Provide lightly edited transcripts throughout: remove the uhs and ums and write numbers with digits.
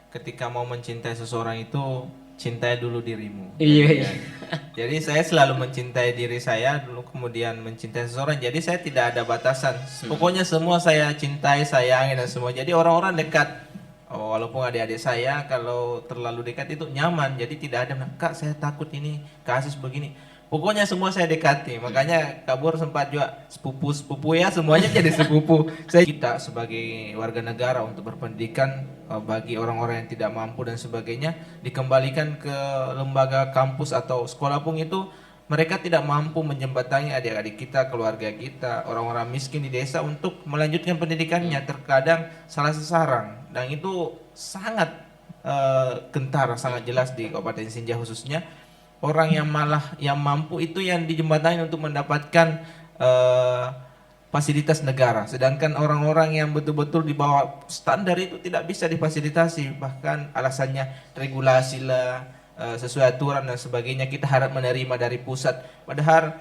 ketika mau mencintai seseorang itu cintai dulu dirimu. Iya, iya. Ya. Jadi saya selalu mencintai diri saya dulu kemudian mencintai seseorang. Jadi saya tidak ada batasan. Pokoknya semua saya cintai, sayangi dan semua. Jadi orang-orang dekat. Oh, walaupun adik-adik saya kalau terlalu dekat itu nyaman. Jadi tidak ada kak saya takut ini kasus begini. Pokoknya semua saya dekati. Makanya kabur sempat juga sepupu-sepupu ya semuanya jadi sepupu. Saya kita sebagai warga negara untuk berpendidikan bagi orang-orang yang tidak mampu dan sebagainya dikembalikan ke lembaga kampus atau sekolah pun itu mereka tidak mampu menjembatani adik-adik kita, keluarga kita, orang-orang miskin di desa untuk melanjutkan pendidikannya. Terkadang salah sasaran dan itu sangat kentar, sangat jelas di Kabupaten Sinja khususnya. Orang yang malah yang mampu itu yang dijembatani untuk mendapatkan eh, fasilitas negara, sedangkan orang-orang yang betul-betul di bawah standar itu tidak bisa difasilitasi, bahkan alasannya regulasi lah, sesuai aturan dan sebagainya kita harap menerima dari pusat, padahal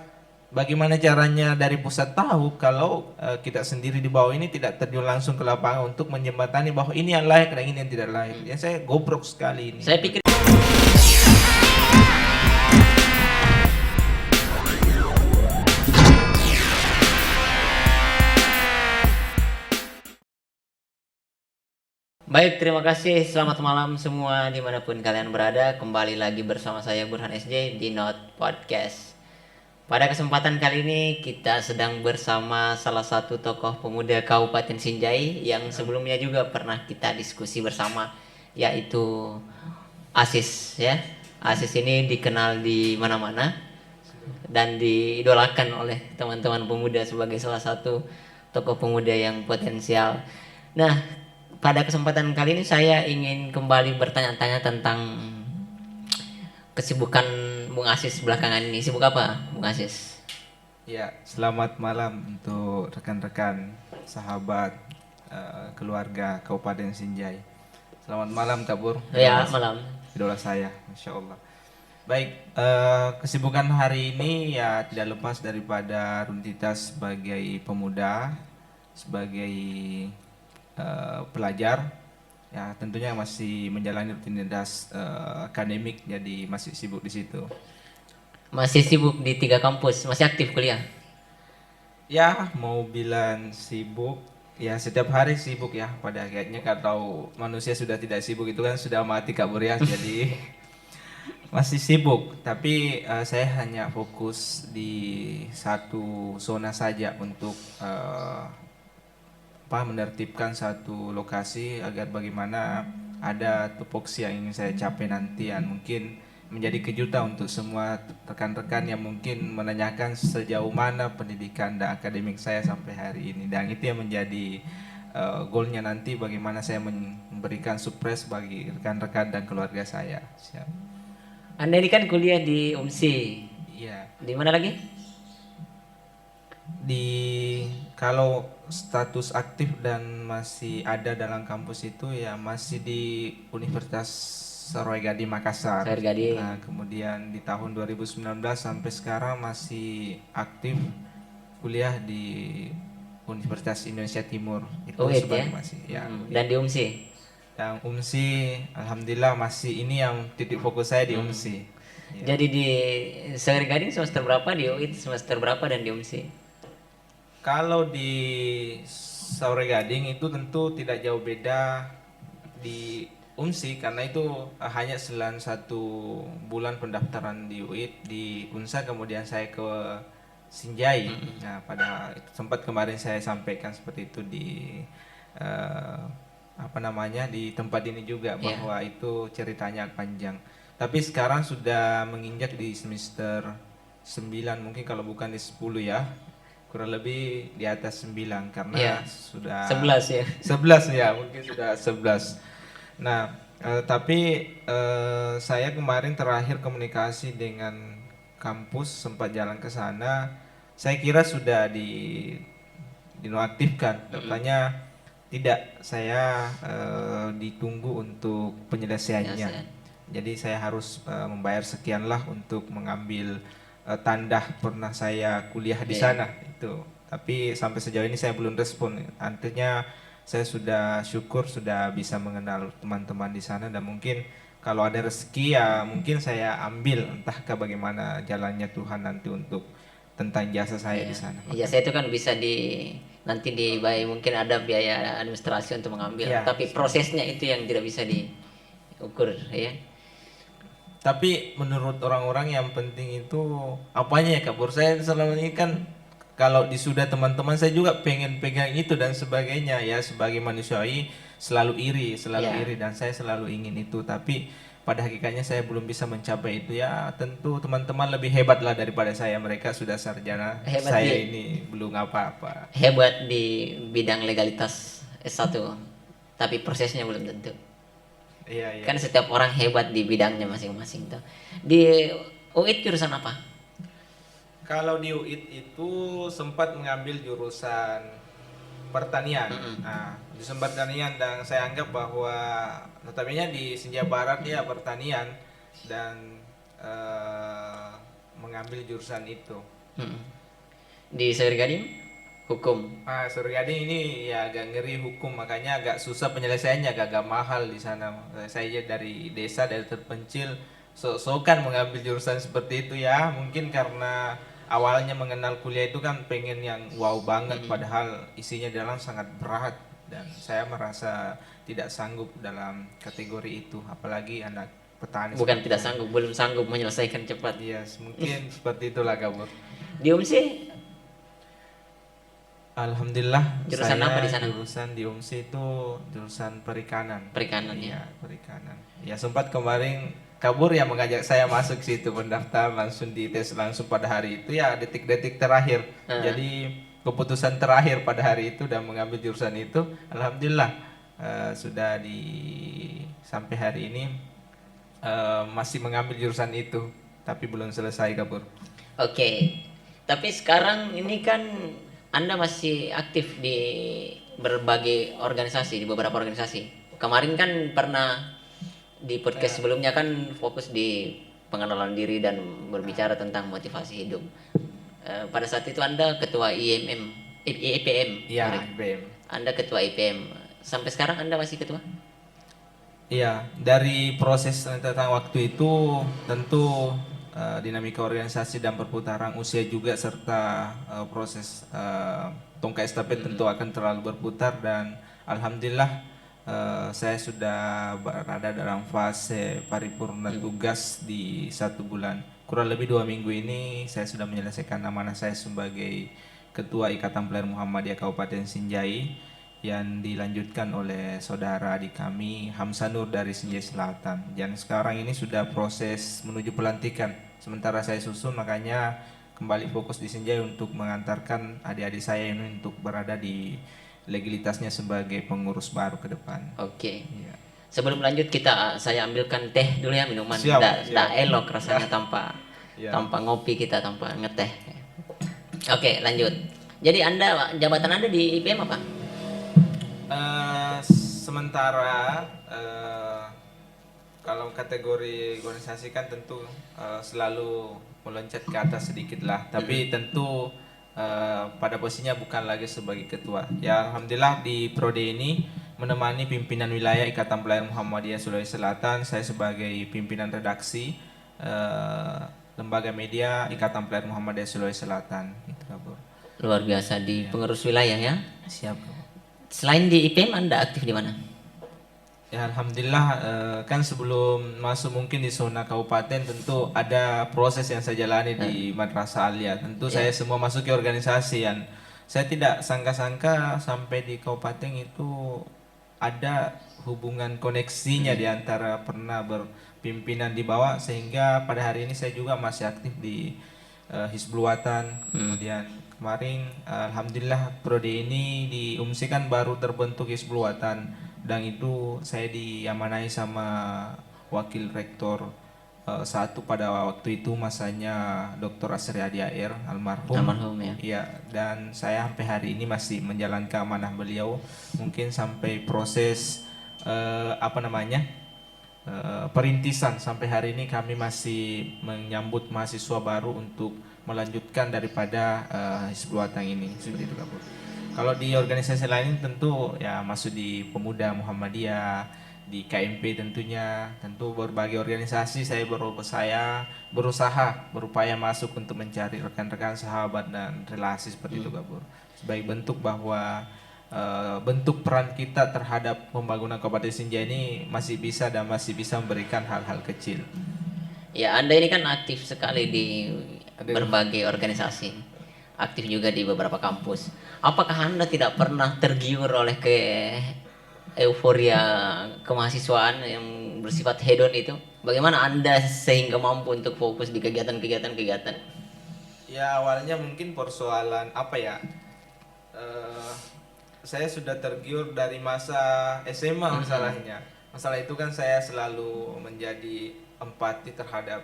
bagaimana caranya dari pusat tahu kalau kita sendiri di bawah ini tidak terjun langsung ke lapangan untuk menjembatani bahwa ini yang layak dan ini yang tidak layak. Ya saya goblok sekali ini. Saya pikir baik, terima kasih. Selamat malam semua dimanapun kalian berada. Kembali lagi bersama saya Burhan SJ di Not Podcast. Pada kesempatan kali ini kita sedang bersama salah satu tokoh pemuda Kabupaten Sinjai yang sebelumnya juga pernah kita diskusi bersama, yaitu Asis ya. Asis ini dikenal di mana-mana dan diidolakan oleh teman-teman pemuda sebagai salah satu tokoh pemuda yang potensial. Nah, pada kesempatan kali ini saya ingin kembali bertanya-tanya tentang kesibukan Bung Asis belakangan ini. Sibuk apa, Bung Asis? Ya, selamat malam untuk rekan-rekan, sahabat, keluarga Kabupaten Sinjai. Selamat malam Kak Bur, Ya, malam. idola saya, Masya Allah. Baik, kesibukan hari ini ya tidak lepas daripada rutinitas sebagai pemuda, sebagai pelajar. Ya, tentunya masih menjalani rutinitas akademik, jadi masih sibuk di situ. Masih sibuk di 3 kampus, masih aktif kuliah. Ya, mau bilang sibuk, ya setiap hari sibuk ya. Pada akhirnya kalau manusia sudah tidak sibuk itu kan sudah mati kabur ya. Jadi masih sibuk, tapi saya hanya fokus di satu zona saja untuk menertibkan satu lokasi agar bagaimana ada tupoksi yang ingin saya capai nanti yang mungkin menjadi kejutan untuk semua rekan-rekan yang mungkin menanyakan sejauh mana pendidikan dan akademik saya sampai hari ini, dan itu yang menjadi goalnya nanti bagaimana saya memberikan surprise bagi rekan-rekan dan keluarga saya. Siap. Anda ini kan kuliah di UMSI. Iya. Di mana lagi? Di kalau status aktif dan masih ada dalam kampus itu ya masih di Universitas Saroe Gading Makassar. Sair Gading. Nah, kemudian di tahun 2019 sampai sekarang masih aktif kuliah di Universitas Indonesia Timur itu UIT ya. sebagai masih ya. Dan di UMSI. Yang UMSI alhamdulillah masih ini yang titik fokus saya di UMSI. Ya. Jadi di Sair Gading semester berapa, di UIT semester berapa, dan di UMSI? Kalau di Saure Gading itu tentu tidak jauh beda di UNSI karena itu hanya selang 1 bulan pendaftaran di UIT di UNSA, kemudian saya ke Sinjai. Nah, pada itu sempat kemarin saya sampaikan seperti itu di eh, di tempat ini juga bahwa itu ceritanya panjang. Tapi sekarang sudah menginjak di semester 9 mungkin kalau bukan di 10 ya, kurang lebih di atas 9 karena sudah 11 ya. 11 ya, mungkin sudah 11. Nah, tapi saya kemarin terakhir komunikasi dengan kampus sempat jalan ke sana. Saya kira sudah dinonaktifkan. Katanya tidak, saya ditunggu untuk penyelesaiannya. Jadi saya harus membayar sekian lah untuk mengambil tanda pernah saya kuliah di sana itu. Tapi sampai sejauh ini saya belum respon. Artinya saya sudah syukur sudah bisa mengenal teman-teman di sana, dan mungkin kalau ada rezeki ya mungkin saya ambil, entahkah bagaimana jalannya Tuhan nanti untuk tentang jasa saya Iya. di sana. Jasa itu kan bisa nanti dibayar, mungkin ada biaya administrasi untuk mengambil, Iya. tapi prosesnya itu yang tidak bisa diukur ya. Tapi menurut orang-orang yang penting itu apanya ya Kak Pur? Saya selama ini kan kalau disudah teman-teman saya juga pengen pegang itu dan sebagainya ya, sebagai manusiawi selalu Ya. iri dan saya selalu ingin itu, tapi pada hakikatnya saya belum bisa mencapai itu ya. Tentu teman-teman lebih hebat lah daripada saya, mereka sudah sarjana, Hebat saya di ini belum apa-apa. hebat di bidang legalitas S1, tapi prosesnya belum tentu. Iya, iya. Kan setiap orang hebat di bidangnya masing-masing tuh. Di UIT jurusan apa? Kalau di UIT itu sempat mengambil jurusan pertanian. Nah, jurusan pertanian, dan saya anggap bahwa notabene di Senja Barat ya pertanian, dan mengambil jurusan itu. Mm-mm. Di Sawer Gading hukum. Sawer Gading ini ya agak ngeri hukum, makanya agak susah penyelesaiannya, agak mahal di sana. Saya dari desa, dari terpencil, sok-sokan mengambil jurusan seperti itu ya. Mungkin karena awalnya mengenal kuliah itu kan pengen yang wow banget, padahal isinya dalam sangat berat, dan saya merasa tidak sanggup dalam kategori itu, apalagi anak petani. Bukan seperti tidak saya. sanggup, belum sanggup menyelesaikan cepat. Iya, mungkin seperti itulah Kabur. Di UMC Alhamdulillah jurusan saya apa di sana? jurusan di UMSI itu jurusan perikanan. Perikanan Iya, ya. perikanan. Ya sempat kemarin Kabur yang mengajak saya masuk situ, pendaftar langsung dites langsung pada hari itu ya, detik-detik terakhir. Jadi keputusan terakhir pada hari itu dan mengambil jurusan itu. Alhamdulillah sudah sampai hari ini masih mengambil jurusan itu, tapi belum selesai Kabur. Oke. Tapi sekarang ini kan Anda masih aktif di berbagai organisasi, di beberapa organisasi. Kemarin kan pernah di podcast sebelumnya kan fokus di pengenalan diri dan berbicara tentang motivasi hidup. Pada saat itu Anda ketua IMM, IPM. Iya, Sorry. IPM. Anda ketua IPM. Sampai sekarang Anda masih ketua? Iya, dari proses tentang waktu itu tentu dinamika organisasi dan perputaran usia juga, serta proses tongkat estafet tentu akan terlalu berputar, dan alhamdulillah saya sudah berada dalam fase paripurna tugas di 1 bulan. Kurang lebih 2 minggu ini saya sudah menyelesaikan amanah saya sebagai Ketua Ikatan Pelajar Muhammadiyah Kabupaten Sinjai, yang dilanjutkan oleh saudara adik kami Hamsanur dari Sinjai Selatan. Dan sekarang ini sudah proses menuju pelantikan, sementara saya susun, makanya kembali fokus di Sinjai untuk mengantarkan adik-adik saya ini untuk berada di legalitasnya sebagai pengurus baru ke depan. Oke. Iya. Sebelum lanjut saya ambilkan teh dulu ya, minuman. Siap, Nggak siap. elok rasanya tanpa Iya. tanpa ngopi kita, tanpa ngeteh. Oke, lanjut. Jadi jabatan Anda di IPM apa? Sementara kalau kategori organisasi kan tentu selalu meloncat ke atas sedikit lah, tapi tentu pada posisinya bukan lagi sebagai ketua. Ya alhamdulillah di prode ini menemani pimpinan wilayah Ikatan Pelajar Muhammadiyah Sulawesi Selatan, saya sebagai pimpinan redaksi lembaga media Ikatan Pelajar Muhammadiyah Sulawesi Selatan. Gitu, Kabur. Luar biasa di pengurus wilayah ya. Siap. Kabur. Selain di IPM Anda aktif di mana? Ya alhamdulillah, kan sebelum masuk mungkin di zona kabupaten tentu ada proses yang saya jalani di Madrasah Alia. Tentu saya semua masuk ke organisasi, yang saya tidak sangka-sangka sampai di kabupaten itu ada hubungan koneksinya di antara pernah berpimpinan di bawah, sehingga pada hari ini saya juga masih aktif di Hizbul Watan. Kemudian kemarin alhamdulillah prode ini di UMSI kan baru terbentuk Hizbul Watan, dan itu saya diamanai sama wakil rektor satu pada waktu itu masanya Dr. Asri Adi Air almarhum. Almarhum ya. Iya, dan saya sampai hari ini masih menjalankan amanah beliau, mungkin sampai proses perintisan sampai hari ini kami masih menyambut mahasiswa baru untuk melanjutkan daripada Hizbul Watan ini, seperti itu Kabur. Kalau di organisasi lain tentu ya masuk di Pemuda Muhammadiyah, di KMP tentunya, tentu berbagai organisasi saya berusaha berupaya masuk untuk mencari rekan-rekan sahabat dan relasi seperti itu Kak Bur. Sebagai bentuk bahwa bentuk peran kita terhadap pembangunan Kabupaten Sinja ini masih bisa memberikan hal-hal kecil. Ya, Anda ini kan aktif sekali di berbagai organisasi. Aktif juga di beberapa kampus. Apakah Anda tidak pernah tergiur oleh euforia kemahasiswaan yang bersifat hedon itu? Bagaimana Anda sehingga mampu untuk fokus di kegiatan-kegiatan? Ya awalnya mungkin persoalan apa ya? Saya sudah tergiur dari masa SMA masalahnya. Masalah itu kan saya selalu menjadi empati terhadap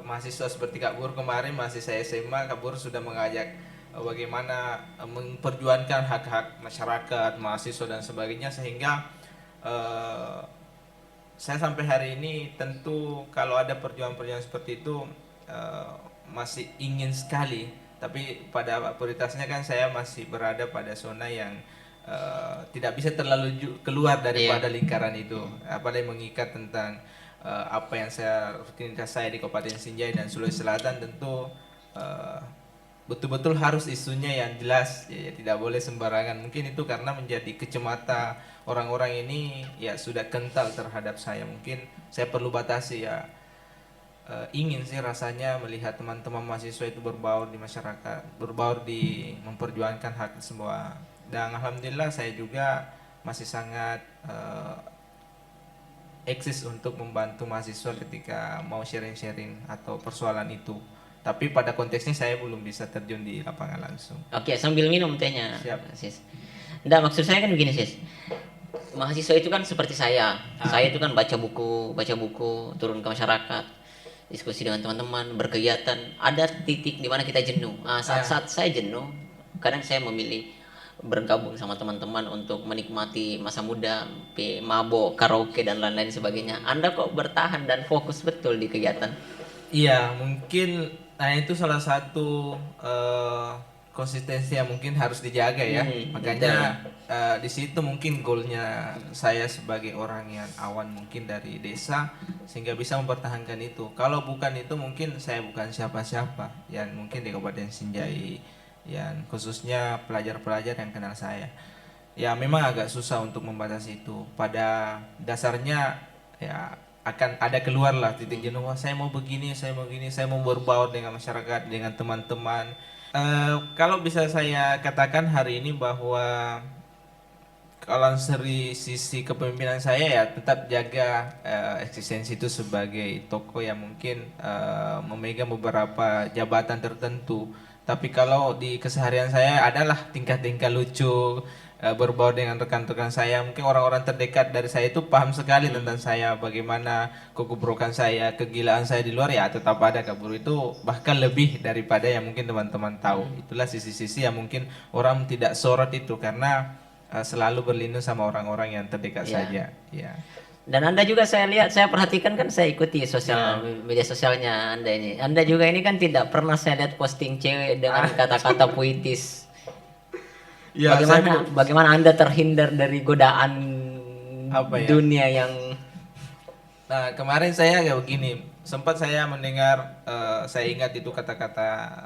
mahasiswa seperti Kak Bur kemarin masih saya SMA, Kak Bur sudah mengajak bagaimana memperjuangkan hak-hak masyarakat, mahasiswa dan sebagainya sehingga saya sampai hari ini tentu kalau ada perjuangan-perjuangan seperti itu masih ingin sekali, tapi pada prioritasnya kan saya masih berada pada zona yang tidak bisa terlalu keluar daripada lingkaran itu, apalagi mengikat tentang apa yang rutinitas saya di Kabupaten Sinjai dan Sulawesi Selatan tentu betul-betul harus isunya yang jelas ya, tidak boleh sembarangan. Mungkin itu karena menjadi kacamata orang-orang ini ya sudah kental terhadap saya. Mungkin saya perlu batasi ya. Ingin sih rasanya melihat teman-teman mahasiswa itu berbaur di masyarakat, berbaur di memperjuangkan hak semua. Dan alhamdulillah saya juga masih sangat eksis untuk membantu mahasiswa ketika mau sharing-sharing atau persoalan itu. Tapi pada konteksnya saya belum bisa terjun di lapangan langsung. Oke, sambil minum tehnya. Siap. Sis. Nggak, maksud saya kan begini, Sis. Mahasiswa itu kan seperti saya. Saya itu kan baca buku, turun ke masyarakat, diskusi dengan teman-teman, berkegiatan. Ada titik di mana kita jenuh. Saat-saat saya jenuh, kadang saya memilih bergabung sama teman-teman untuk menikmati masa muda, mabok, karaoke dan lain-lain sebagainya. Anda kok bertahan dan fokus betul di kegiatan? Iya, mungkin itu salah satu konsistensi yang mungkin harus dijaga ya. Makanya di situ mungkin goalnya saya sebagai orang yang awan mungkin dari desa sehingga bisa mempertahankan itu. Kalau bukan itu mungkin saya bukan siapa-siapa yang mungkin di Kabupaten Sinjai yang khususnya pelajar-pelajar yang kenal saya. Ya memang agak susah untuk membatasi itu. Pada dasarnya ya akan ada keluar lah titik jenuh. Wah, saya mau begini, saya mau berbaur dengan masyarakat, dengan teman-teman. Kalau bisa saya katakan hari ini bahwa kalau dari sisi kepemimpinan saya ya tetap jaga eksistensi itu sebagai tokoh yang mungkin memegang beberapa jabatan tertentu. Tapi kalau di keseharian saya adalah tingkah-tingkah lucu, berbaur dengan rekan-rekan saya. Mungkin orang-orang terdekat dari saya itu paham sekali tentang saya, bagaimana kegobrokan saya, kegilaan saya di luar ya tetap ada kabur itu bahkan lebih daripada yang mungkin teman-teman tahu. Itulah sisi-sisi yang mungkin orang tidak sorot itu karena selalu berlindung sama orang-orang yang terdekat saja. Ya. Dan Anda juga saya lihat, saya perhatikan kan saya ikuti media sosialnya Anda ini. Anda juga ini kan tidak pernah saya lihat posting cewek dengan kata-kata puitis. Ya, bagaimana Anda terhindar dari godaan dunia yang... Nah kemarin saya kayak begini, sempat saya mendengar, saya ingat itu kata-kata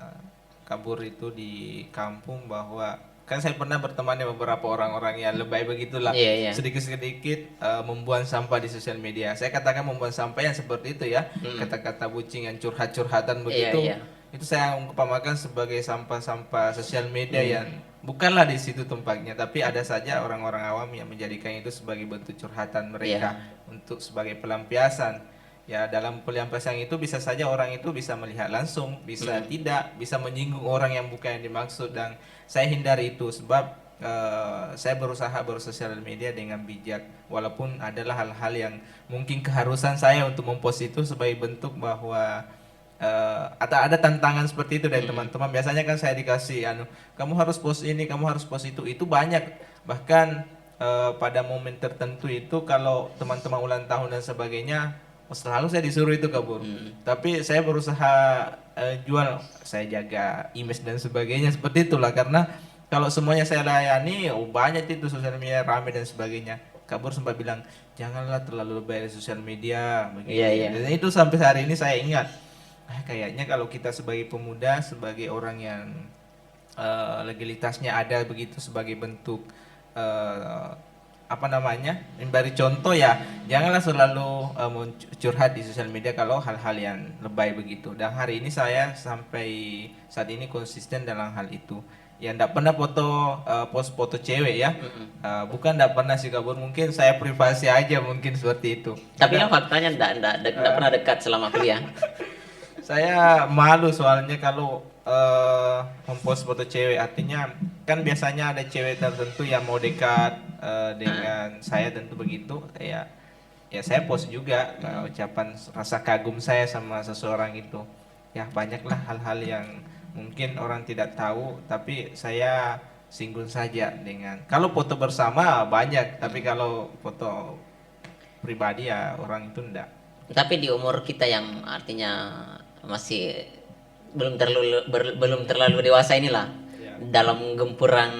kabur itu di kampung bahwa kan saya pernah berteman dengan beberapa orang-orang yang lebay begitulah, sedikit-sedikit membuang sampah di sosial media. Saya katakan membuang sampah yang seperti itu ya, kata-kata bucin yang curhat-curhatan begitu. Itu saya umpamakan sebagai sampah-sampah sosial media yang bukanlah di situ tempatnya, tapi ada saja orang-orang awam yang menjadikan itu sebagai bentuk curhatan mereka untuk sebagai pelampiasan. Ya dalam pelampiasan itu bisa saja orang itu bisa melihat langsung, bisa tidak, bisa menyinggung orang yang bukan yang dimaksud dan saya hindari itu sebab saya berusaha bersosial media dengan bijak walaupun adalah hal-hal yang mungkin keharusan saya untuk mempost itu sebagai bentuk bahwa ada tantangan seperti itu dari teman-teman. Biasanya kan saya dikasih kamu harus post ini, kamu harus post itu banyak. Bahkan pada momen tertentu itu kalau teman-teman ulang tahun dan sebagainya selalu saya disuruh itu kabur. Tapi saya berusaha jual, saya jaga image dan sebagainya seperti itulah karena kalau semuanya saya layani, banyak itu sosial media rame dan sebagainya. Kabur sempat bilang, janganlah terlalu lebay di sosial media, Iya, iya. begini. Dan itu sampai hari ini saya ingat. Kayaknya kalau kita sebagai pemuda, sebagai orang yang legalitasnya ada begitu sebagai bentuk eh, apa namanya, memberi contoh ya, janganlah selalu curhat di sosial media kalau hal-hal yang lebay begitu. Dan hari ini saya sampai saat ini konsisten dalam hal itu. Ya enggak pernah post foto cewek ya. Bukan enggak pernah sih kabur, mungkin saya privasi aja mungkin seperti itu. Tapi yang faktanya enggak pernah dekat selama kuliah. Saya malu soalnya kalau mempost foto cewek, artinya kan biasanya ada cewek tertentu yang mau dekat dengan saya, tentu begitu ya. Ya saya post juga ucapan rasa kagum saya sama seseorang itu. Ya banyaklah hal-hal yang mungkin orang tidak tahu, tapi saya singgung saja dengan kalau foto bersama banyak, tapi kalau foto pribadi ya orang itu enggak. Tapi di umur kita yang artinya masih belum terlalu dewasa inilah, Ya. dalam gempuran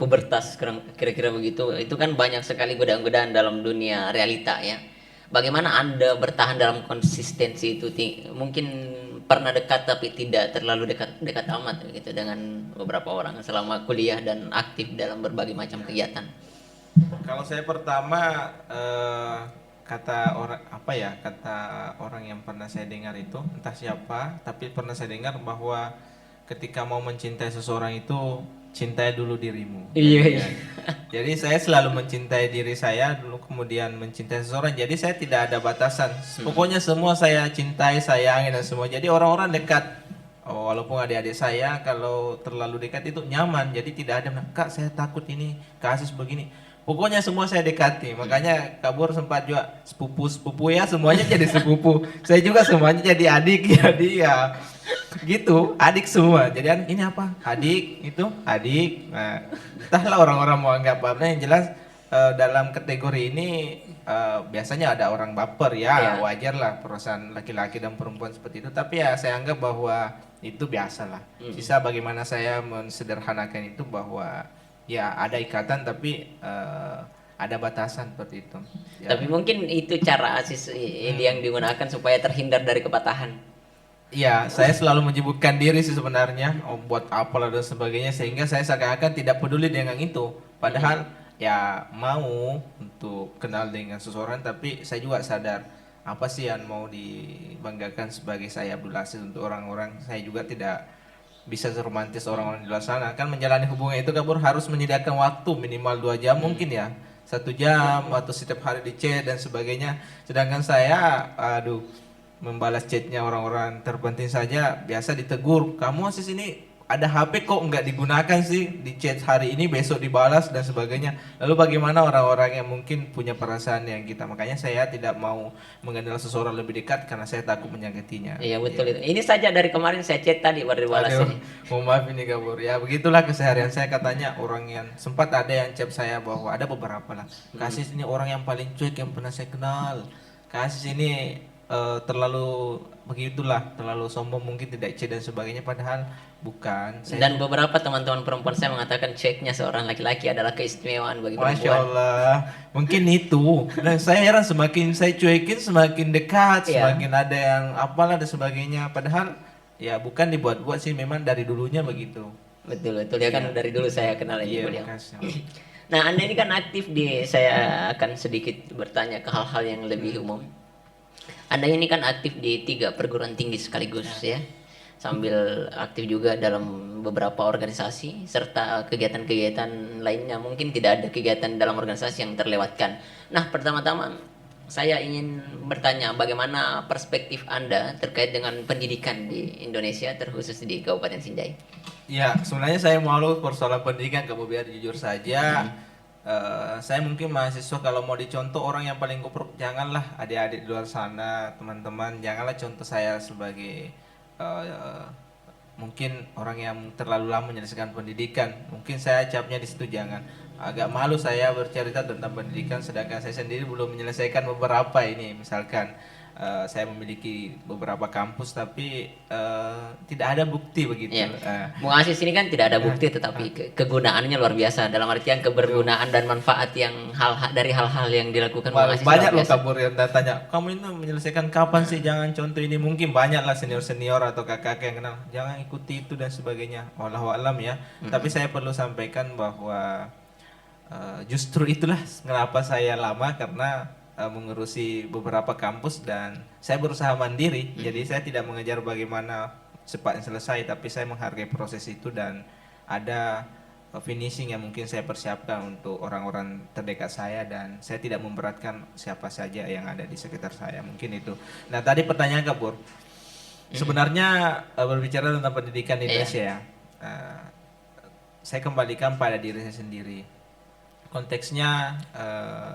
pubertas kira-kira begitu, itu kan banyak sekali godaan-godaan dalam dunia realita ya. Bagaimana Anda bertahan dalam konsistensi itu? Mungkin pernah dekat tapi tidak terlalu dekat amat gitu dengan beberapa orang selama kuliah dan aktif dalam berbagai macam kegiatan. Kalau saya pertama kata orang apa ya, kata orang yang pernah saya dengar itu entah siapa, tapi pernah saya dengar bahwa ketika mau mencintai seseorang itu cintai dulu dirimu. Iya, iya. Jadi saya selalu mencintai diri saya dulu, kemudian mencintai seseorang. Jadi saya tidak ada batasan. Pokoknya semua saya cintai, sayangi dan semua. Jadi orang-orang dekat. Walaupun adik-adik saya kalau terlalu dekat itu nyaman. Jadi tidak ada, Kak saya takut ini kasus begini. Pokoknya semua saya dekati. Makanya kabur sempat juga sepupu ya, semuanya jadi sepupu. Saya juga semuanya jadi adik. Jadi ya gitu, adik semua. Jadi ini apa? Adik, itu adik. Nah, entahlah orang-orang mau anggap apa. Yang jelas dalam kategori ini biasanya ada orang baper ya, Ya. wajar lah perasaan laki-laki dan perempuan seperti itu. Tapi ya saya anggap bahwa itu biasalah. Sisa bagaimana saya mensederhanakan itu bahwa ya ada ikatan tapi ada batasan seperti itu. Ya. Tapi mungkin itu cara asis ini yang digunakan supaya terhindar dari kepatahan. Iya, saya selalu menyibukkan diri sih sebenarnya, buat apalah dan sebagainya, sehingga saya seakan-akan tidak peduli dengan itu. Padahal ya mau untuk kenal dengan seseorang, tapi saya juga sadar apa sih yang mau dibanggakan sebagai saya Abdul Aziz untuk orang-orang. Saya juga tidak bisa seromantis orang-orang di luar sana. Kan menjalani hubungan itu kabur harus menyediakan waktu minimal 2 jam mungkin ya. 1 jam atau setiap hari di chat dan sebagainya. Sedangkan saya, aduh, membalas chatnya orang-orang terpenting saja biasa ditegur, kamu Asis ini ada HP kok nggak digunakan sih, di chat hari ini besok dibalas dan sebagainya. Lalu bagaimana orang-orang yang mungkin punya perasaan yang kita, makanya saya tidak mau mengenal seseorang lebih dekat karena saya takut menyakitinya. Iya betul itu. Ini saja dari kemarin saya chat tadi baru dibalas Aduh, ini. mohon maaf ini kabur. Ya begitulah keseharian saya, katanya orang yang sempat ada yang chat saya bahwa ada beberapa lah. Kasis ini orang yang paling cuek yang pernah saya kenal. Kasis ini terlalu begitulah, terlalu sombong mungkin tidak cek dan sebagainya, padahal bukan. Dan beberapa teman-teman perempuan saya mengatakan ceknya seorang laki-laki adalah keistimewaan bagi Masya perempuan. Allah, mungkin itu. Dan saya heran semakin saya cuekin semakin dekat, Iya. semakin ada yang apalah dan sebagainya. Padahal ya bukan dibuat-buat sih, memang dari dulunya begitu. Betul betul ya kan dari dulu saya kenal ini Iya, beliau. makasih. Nah Anda ini kan aktif di, saya akan sedikit bertanya ke hal-hal yang lebih umum. Anda ini kan aktif di 3 perguruan tinggi sekaligus ya, sambil aktif juga dalam beberapa organisasi serta kegiatan-kegiatan lainnya. Mungkin tidak ada kegiatan dalam organisasi yang terlewatkan. Nah pertama-tama saya ingin bertanya bagaimana perspektif Anda terkait dengan pendidikan di Indonesia, terkhusus di Kabupaten Sinjai. Ya, sebenarnya saya malu persoalan pendidikan, kamu biar jujur saja. Saya mungkin mahasiswa kalau mau dicontoh orang yang paling goblok, janganlah adik-adik di luar sana, teman-teman, janganlah contoh saya sebagai mungkin orang yang terlalu lama menyelesaikan pendidikan. Mungkin saya capnya di situ, jangan. Agak malu saya bercerita tentang pendidikan, sedangkan saya sendiri belum menyelesaikan beberapa ini, misalkan saya memiliki beberapa kampus tapi tidak ada bukti begitu. Iya. Bung Asis ini kan tidak ada bukti, tetapi kegunaannya luar biasa. Dalam artian kebergunaan dan manfaat yang dari hal-hal yang dilakukan Bung Asis Banyak luar loh biasa. kabur yang tanya, kamu itu menyelesaikan kapan sih? Jangan contoh ini, mungkin banyak lah senior-senior atau kakak yang kenal, jangan ikuti itu dan sebagainya. Wallahu alam ya. Tapi saya perlu sampaikan bahwa justru itulah kenapa saya lama, karena mengurusi beberapa kampus dan saya berusaha mandiri. Jadi saya tidak mengejar bagaimana cepatnya selesai, tapi saya menghargai proses itu dan ada finishing yang mungkin saya persiapkan untuk orang-orang terdekat saya dan saya tidak memberatkan siapa saja yang ada di sekitar saya. Mungkin itu. Nah, tadi pertanyaan Kak Pur. Sebenarnya berbicara tentang pendidikan di Indonesia ya, saya kembalikan pada diri saya sendiri. Konteksnya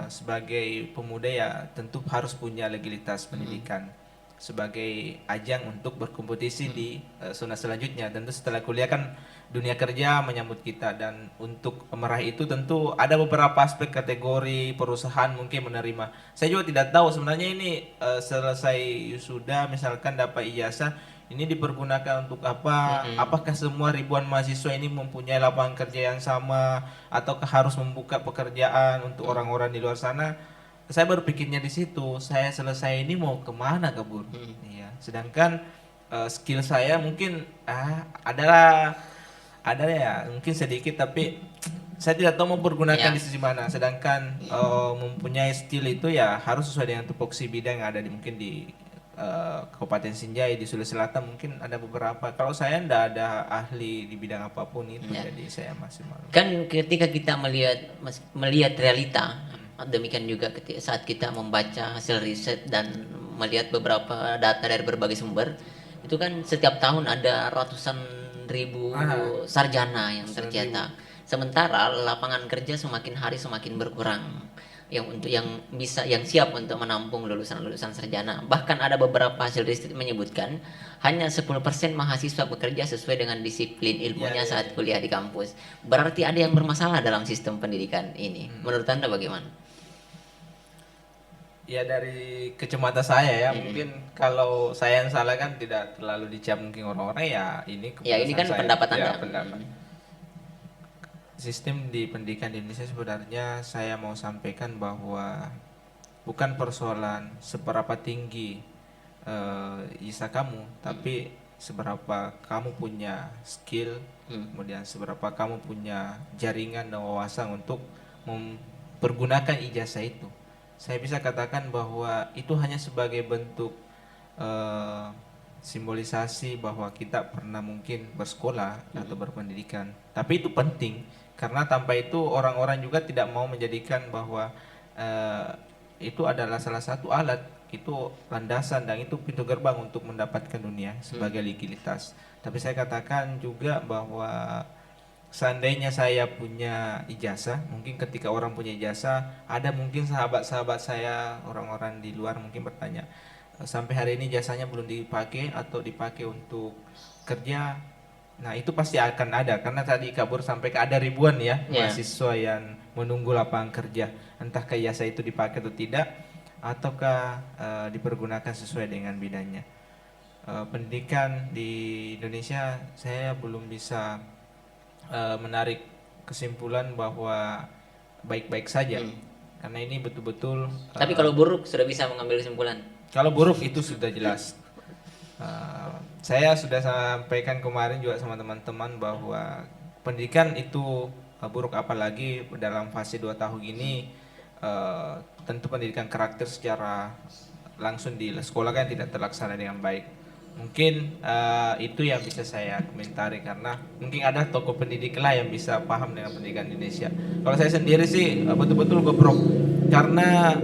sebagai pemuda ya tentu harus punya legalitas pendidikan sebagai ajang untuk berkompetisi di zona selanjutnya. Tentu setelah kuliah kan dunia kerja menyambut kita dan untuk meraih itu tentu ada beberapa aspek kategori perusahaan mungkin menerima. Saya juga tidak tahu sebenarnya ini selesai wisuda misalkan dapat ijazah ini dipergunakan untuk apa? Apakah semua ribuan mahasiswa ini mempunyai lapangan kerja yang sama ataukah harus membuka pekerjaan untuk orang-orang di luar sana? Saya berpikirnya di situ. Saya selesai ini mau kemana, Kabur? Iya. Sedangkan skill saya mungkin ada ya, mungkin sedikit tapi saya tidak tahu mempergunakan di sisi mana. Sedangkan mempunyai skill itu ya harus sesuai dengan tupoksi bidang yang ada mungkin di Kabupaten Sinjai di Sulawesi Selatan mungkin ada beberapa. Kalau saya tidak ada ahli di bidang apapun itu, jadi saya masih malu. Kan ketika kita melihat realita, demikian juga saat kita membaca hasil riset dan melihat beberapa data dari berbagai sumber, itu kan setiap tahun ada ratusan ribu sarjana yang tercetak. Sementara lapangan kerja semakin hari semakin berkurang. Yang siap untuk menampung lulusan-lulusan sarjana. Bahkan ada beberapa hasil riset menyebutkan hanya 10% mahasiswa bekerja sesuai dengan disiplin ilmunya saat kuliah di kampus. Berarti ada yang bermasalah dalam sistem pendidikan ini. Menurut Anda bagaimana? Ya dari kacamata saya ya, mungkin kalau saya yang salah kan tidak terlalu dicap mungkin orang-orang ya ini keputusan Ya ini kan saya. pendapat Anda. Pendapat. Sistem di pendidikan di Indonesia sebenarnya saya mau sampaikan bahwa bukan persoalan seberapa tinggi ijazah kamu, tapi seberapa kamu punya skill, kemudian seberapa kamu punya jaringan dan wawasan untuk mempergunakan ijazah itu. Saya bisa katakan bahwa itu hanya sebagai bentuk simbolisasi bahwa kita pernah mungkin bersekolah atau berpendidikan, tapi itu penting. Karena tanpa itu orang-orang juga tidak mau menjadikan bahwa itu adalah salah satu alat, itu landasan dan itu pintu gerbang untuk mendapatkan dunia sebagai legalitas. Tapi saya katakan juga bahwa seandainya saya punya ijazah, mungkin ketika orang punya ijazah, ada mungkin sahabat-sahabat saya, orang-orang di luar mungkin bertanya, sampai hari ini jasanya belum dipakai atau dipakai untuk kerja. Nah itu pasti akan ada karena tadi Kabur sampai ada ribuan ya mahasiswa yang menunggu lapangan kerja, entah ijazah itu dipakai atau tidak ataukah dipergunakan sesuai dengan bidangnya. Pendidikan di Indonesia saya belum bisa menarik kesimpulan bahwa baik-baik saja karena ini betul-betul. Tapi kalau buruk sudah bisa mengambil kesimpulan. Kalau buruk itu sudah jelas. Saya sudah sampaikan kemarin juga sama teman-teman bahwa pendidikan itu buruk, apalagi dalam fase 2 tahun ini tentu pendidikan karakter secara langsung di sekolah kan tidak terlaksana dengan baik. Mungkin itu yang bisa saya komentari karena mungkin ada tokoh pendidik lah yang bisa paham dengan pendidikan Indonesia. Kalau saya sendiri sih betul-betul goblok karena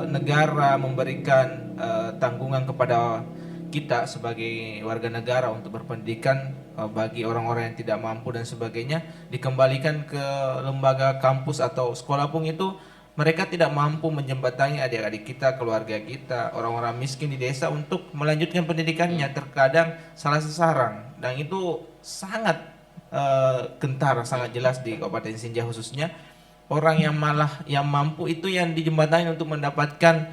negara memberikan tanggungan kepada kita sebagai warga negara untuk berpendidikan bagi orang-orang yang tidak mampu dan sebagainya, dikembalikan ke lembaga kampus atau sekolah pun itu mereka tidak mampu menjembatani adik-adik kita, keluarga kita, orang-orang miskin di desa untuk melanjutkan pendidikannya, terkadang salah sasaran dan itu sangat kentar, sangat jelas di Kabupaten Sinja khususnya. Orang yang malah yang mampu itu yang dijembatani untuk mendapatkan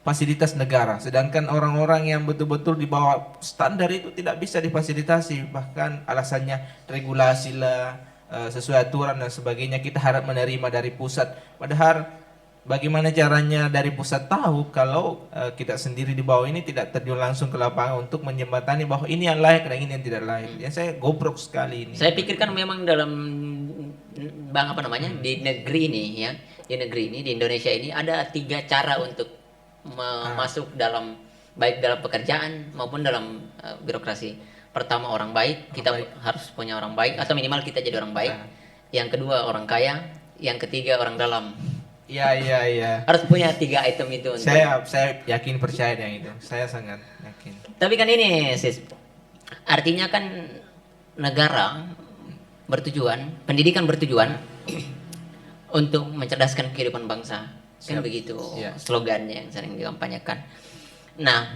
fasilitas negara. Sedangkan orang-orang yang betul-betul di bawah standar itu tidak bisa difasilitasi. Bahkan alasannya regulasi lah, sesuai aturan dan sebagainya. Kita harap menerima dari pusat. Padahal bagaimana caranya dari pusat tahu kalau kita sendiri di bawah ini tidak terjun langsung ke lapangan untuk menjembatani bahwa ini yang layak dan ini yang tidak layak. Ya saya goblok sekali ini. Saya pikirkan memang dalam bang apa namanya di negeri ini ya, di negeri ini di Indonesia ini ada 3 cara untuk masuk dalam baik dalam pekerjaan maupun dalam birokrasi. Pertama orang baik, kita harus punya orang baik atau minimal kita jadi orang baik. Yang kedua orang kaya, yang ketiga orang dalam. Iya. Harus punya 3 item itu. Saya yakin percaya yang itu. Saya sangat yakin. Tapi kan ini sis, artinya kan negara bertujuan, pendidikan bertujuan untuk mencerdaskan kehidupan bangsa. Kan begitu slogannya yang sering dikampanyekan. Nah,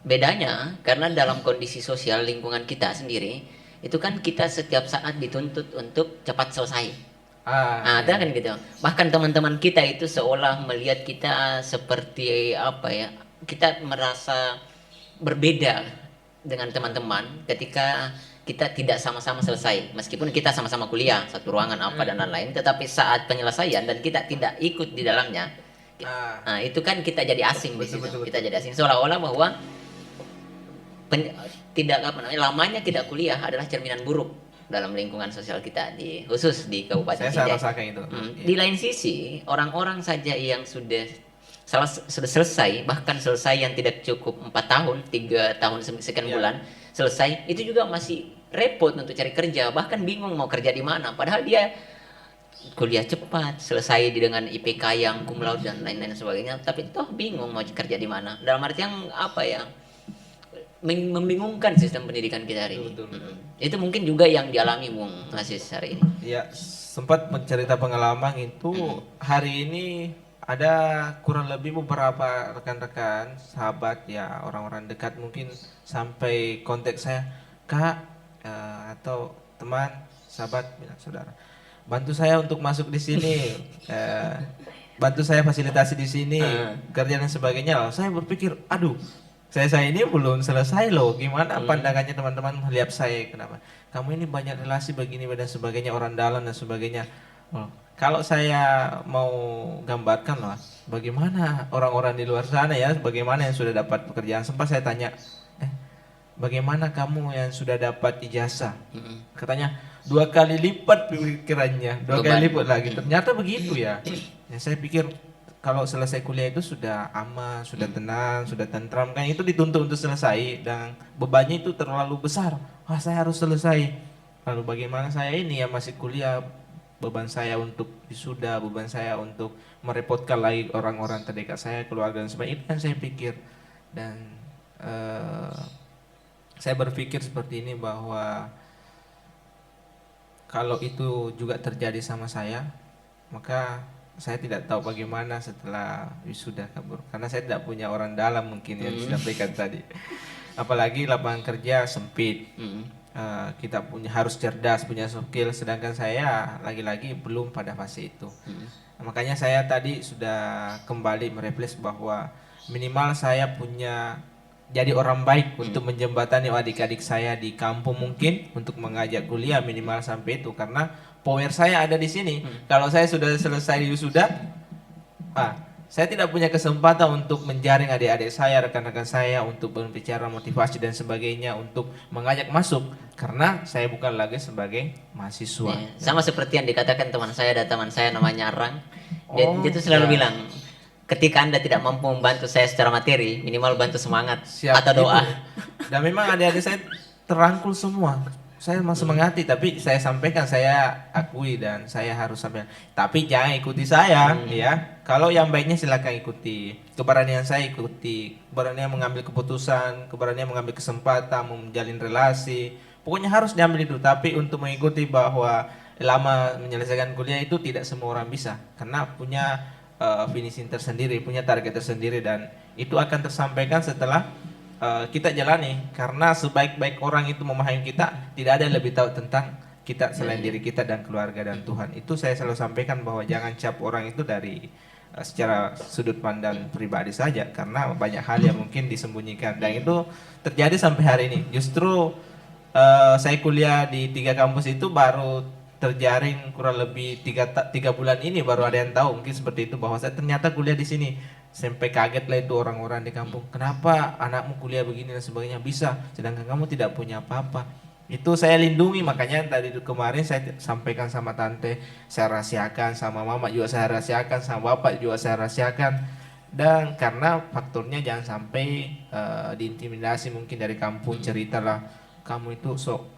bedanya karena dalam kondisi sosial lingkungan kita sendiri itu kan kita setiap saat dituntut untuk cepat selesai. Kan gitu. Bahkan teman-teman kita itu seolah melihat kita seperti apa ya? Kita merasa berbeda dengan teman-teman ketika kita tidak sama-sama selesai, meskipun kita sama-sama kuliah satu ruangan apa dan lain-lain, tetapi saat penyelesaian dan kita tidak ikut di dalamnya, itu kan kita jadi asing di situ. Kita jadi asing seolah-olah bahwa lamanya tidak kuliah adalah cerminan buruk dalam lingkungan sosial kita khusus di Kabupaten Saya Sinjai. rasakan itu. Di lain sisi, orang-orang saja yang sudah selesai, bahkan selesai yang tidak cukup 4 tahun, 3 tahun sekian bulan selesai, itu juga masih repot untuk cari kerja, bahkan bingung mau kerja di mana, padahal dia kuliah cepat, selesai dengan IPK yang cum laude dan lain-lain sebagainya, tapi toh bingung mau kerja di mana. Dalam artian apa ya? Membingungkan sistem pendidikan kita hari ini. Itu mungkin juga yang dialami Bung Aziz hari ini. Ya, sempat mencerita pengalaman itu hari ini ada kurang lebih beberapa rekan-rekan, sahabat ya, orang-orang dekat mungkin sampai kontak saya, Kak atau teman, sahabat, bilang saudara, bantu saya untuk masuk di sini, bantu saya fasilitasi di sini, kerja dan sebagainya. Saya berpikir, aduh, saya ini belum selesai loh. Gimana pandangannya teman-teman melihat saya? Kenapa? Kamu ini banyak relasi begini dan sebagainya, orang dalam dan sebagainya. Kalau saya mau gambarkan lah, bagaimana orang-orang di luar sana ya, bagaimana yang sudah dapat pekerjaan. Sempat saya tanya, bagaimana kamu yang sudah dapat ijazah? Katanya 2 kali lipat pikirannya, 2 kali lipat lagi. Ternyata begitu ya. Saya pikir kalau selesai kuliah itu sudah aman, sudah tenang, sudah tentram, kan itu dituntut untuk selesai dan bebannya itu terlalu besar. Saya harus selesai. Lalu bagaimana saya ini yang masih kuliah, beban saya untuk wisuda, beban saya untuk merepotkan lagi orang-orang terdekat saya, keluarga dan sebagainya. Itu kan saya pikir, dan saya berpikir seperti ini bahwa kalau itu juga terjadi sama saya, maka saya tidak tahu bagaimana setelah wisuda kabur, karena saya tidak punya orang dalam mungkin yang disampaikan tadi. Apalagi lapangan kerja sempit, kita harus cerdas, punya skill, sedangkan saya lagi-lagi belum pada fase itu. Makanya saya tadi sudah kembali merefleksi bahwa minimal saya punya jadi orang baik untuk menjembatani adik-adik saya di kampung, mungkin untuk mengajak kuliah minimal sampai itu, karena power saya ada di sini. Kalau saya sudah selesai wisuda, saya tidak punya kesempatan untuk menjaring adik-adik saya, rekan-rekan saya, untuk berbicara motivasi dan sebagainya, untuk mengajak masuk, karena saya bukan lagi sebagai mahasiswa. Sama seperti yang dikatakan teman saya, ada teman saya namanya Arang. Dia itu selalu bilang, ketika Anda tidak mampu membantu saya secara materi, minimal bantu semangat atau doa. Dan memang adik-adik saya terangkul semua. Saya masih semangati, tapi saya sampaikan, saya akui dan saya harus sampaikan. Tapi jangan ikuti saya, ya. Kalau yang baiknya silakan ikuti. Keberanian saya ikuti. Keberanian mengambil keputusan, keberanian mengambil kesempatan, menjalin relasi. Pokoknya harus diambil itu. Tapi untuk mengikuti bahwa lama menyelesaikan kuliah itu tidak semua orang bisa, karena punya finishing tersendiri, punya target tersendiri, dan itu akan tersampaikan setelah kita jalani. Karena sebaik-baik orang itu memahami kita, tidak ada yang lebih tahu tentang kita selain diri kita dan keluarga dan Tuhan. Itu saya selalu sampaikan bahwa jangan cap orang itu dari secara sudut pandang pribadi saja, karena banyak hal yang mungkin disembunyikan dan itu terjadi sampai hari ini. Justru saya kuliah di 3 kampus itu baru terjaring kurang lebih 3 bulan ini, baru ada yang tahu mungkin seperti itu, bahwa saya ternyata kuliah di sini. Sampai kaget lah itu orang-orang di kampung, kenapa anakmu kuliah begini dan sebagainya bisa, sedangkan kamu tidak punya apa-apa. Itu saya lindungi, makanya tadi kemarin saya sampaikan sama tante, saya rahasiakan, sama mama juga saya rahasiakan, sama bapak juga saya rahasiakan. Dan karena faktornya jangan sampai diintimidasi mungkin dari kampung, ceritalah kamu itu sok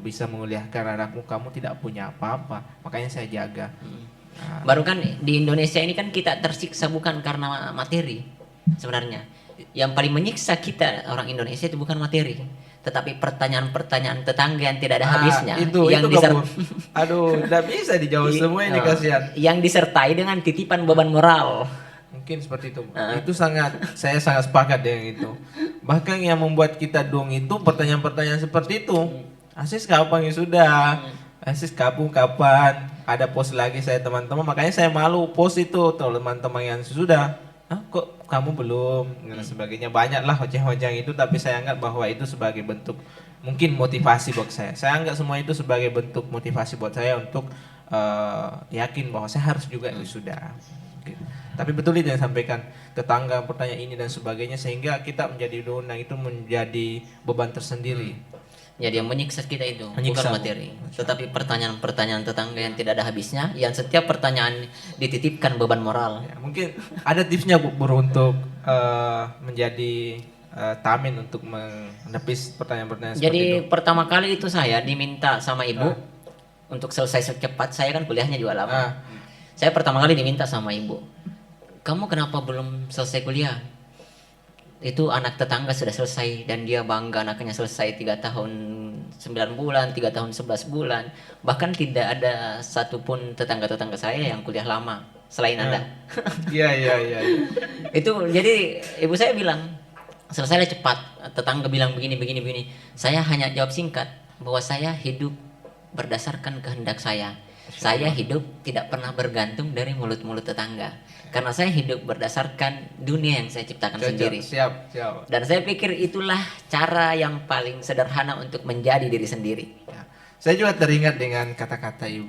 bisa menguliahkan anakmu, kamu tidak punya apa-apa, makanya saya jaga. Baru kan di Indonesia ini kan kita tersiksa bukan karena materi sebenarnya. Yang paling menyiksa kita orang Indonesia itu bukan materi, tetapi pertanyaan-pertanyaan tetangga yang tidak ada habisnya. Itu yang Gabur. Aduh, tidak bisa dijawab semua ini, kasihan. Yang disertai dengan titipan beban moral. Mungkin seperti itu. Itu saya sangat sepakat dengan itu. Bahkan yang membuat kita dong itu pertanyaan-pertanyaan seperti itu. Asis kapan ya sudah? Asis kapan? Ada post lagi saya teman-teman, makanya saya malu post itu teman-teman yang sudah. Kok kamu belum? Dan sebagainya, banyaklah hojang-hojang itu, tapi saya anggap bahwa itu sebagai bentuk mungkin motivasi buat saya. Saya anggap semua itu sebagai bentuk motivasi buat saya untuk yakin bahwa saya harus juga sudah. Tapi betul itu yang sampaikan tetangga pertanyaan ini dan sebagainya, sehingga kita menjadi donang itu menjadi beban tersendiri. Jadi yang menyiksa kita itu Menyiksa, bukan materi, tetapi pertanyaan-pertanyaan tetangga yang tidak ada habisnya, yang setiap pertanyaan dititipkan beban moral. Ya, mungkin ada tipsnya Bu untuk menjadi tamin untuk menepis pertanyaan-pertanyaan seperti Jadi itu. pertama kali itu saya diminta sama ibu untuk selesai secepat. Saya kan kuliahnya juga lama. Saya pertama kali diminta sama ibu, kamu kenapa belum selesai kuliah? Itu anak tetangga sudah selesai dan dia bangga anaknya selesai 3 tahun 9 bulan, 3 tahun 11 bulan. Bahkan tidak ada satupun tetangga-tetangga saya yang kuliah lama selain Anda. Iya. Itu jadi ibu saya bilang selesailah cepat. Tetangga bilang begini. Saya hanya jawab singkat bahwa saya hidup berdasarkan kehendak saya. Saya hidup tidak pernah bergantung dari mulut-mulut tetangga. Karena saya hidup berdasarkan dunia yang saya ciptakan sendiri. Siap. Dan saya pikir itulah cara yang paling sederhana untuk menjadi diri sendiri. Ya. Saya juga teringat dengan kata-kata ibu.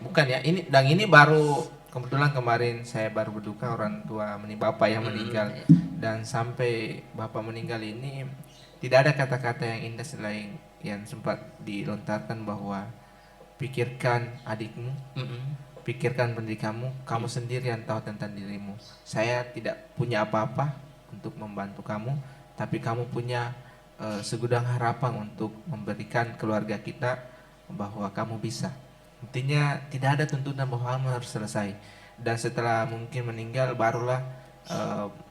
Bukan ya, ini baru kebetulan kemarin saya baru berduka, orang tua bapak yang meninggal. Dan sampai bapak meninggal ini tidak ada kata-kata yang indah selain yang sempat dilontarkan bahwa pikirkan adikmu, pikirkan pendidikanmu, kamu sendiri yang tahu tentang dirimu. Saya tidak punya apa-apa untuk membantu kamu, tapi kamu punya segudang harapan untuk memberikan keluarga kita bahwa kamu bisa. Intinya tidak ada tuntutan bahwa kamu harus selesai. Dan setelah mungkin meninggal barulah